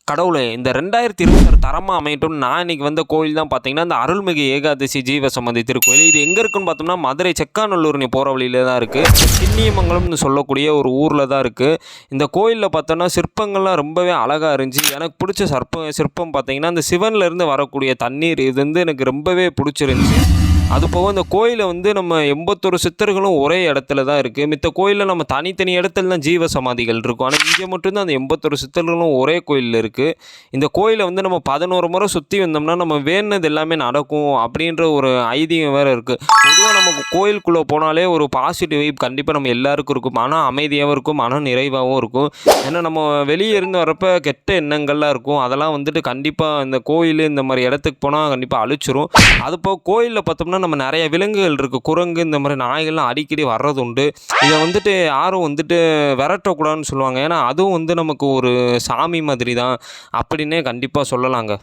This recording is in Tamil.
கடவுளே! இந்த 2026 தரமா அமையட்டும்னு நான் இன்னைக்கு வந்த கோயில் தான் பார்த்தீங்கன்னா, இந்த அருள்மிகு ஏகாதசி ஜீவசமாதி திருக்கோயில். இது எங்க இருக்குன்னு பார்த்தோம்னா, மதுரை செக்காநல்லூர் போற வழியில தான் இருக்கு. கிண்ணியமங்கலம்னு சொல்லக்கூடிய ஒரு ஊர்ல தான் இருக்கு. இந்த கோயில்ல பார்த்தோம்னா, சிற்பங்கள்லாம் ரொம்பவே அழகா இருந்துச்சு. எனக்கு பிடிச்ச சிற்பம் பார்த்தீங்கன்னா, அந்த சிவன்லேருந்து வரக்கூடிய தண்ணீர் இது வந்து எனக்கு ரொம்பவே பிடிச்சிருந்துச்சு. அதுபோக இந்த கோயில வந்து நம்ம 81 சித்தர்களும் ஒரே இடத்துல தான் இருக்குது. மித்த கோயிலில் நம்ம தனித்தனி இடத்துல தான் ஜீவ சமாதிகள் இருக்கும். ஆனால் இங்கே மட்டும்தான் அந்த 81 சித்தர்களும் ஒரே கோயிலில் இருக்குது. இந்த கோயிலை வந்து நம்ம 11 முறை சுற்றி வந்தோம்னா நம்ம வேணுனது எல்லாமே நடக்கும் அப்படின்ற ஒரு ஐதீகம் வேறு இருக்குது. பொதுவாக நம்ம கோயிலுக்குள்ளே போனாலே ஒரு பாசிட்டிவ் வைப் கண்டிப்பாக நம்ம எல்லாருக்கும் இருக்கும். மன அமைதியாகவும் இருக்கும், மன நிறைவாகவும் இருக்கும். ஏன்னா நம்ம வெளியே இருந்து வரப்போ கெட்ட எண்ணங்கள்லாம் இருக்கும். அதெல்லாம் வந்துட்டு கண்டிப்பாக இந்த கோயில் இந்த மாதிரி இடத்துக்கு போனால் கண்டிப்பாக அழிச்சிரும். அதுபோக கோயிலில் பார்த்தோம்னா நம்ம நிறைய விலங்குகள் இருக்குது. குரங்கு இந்த மாதிரி நாய்கள்லாம் அடிக்கடி வர்றது உண்டு. இதை வந்துட்டு யாரும் வந்துட்டு விரட்டக்கூடாதுன்னு சொல்லுவாங்க. ஏன்னா அதுவும் வந்து நமக்கு ஒரு சாமி மாதிரி தான் அப்படின்னே கண்டிப்பாக சொல்லலாங்க.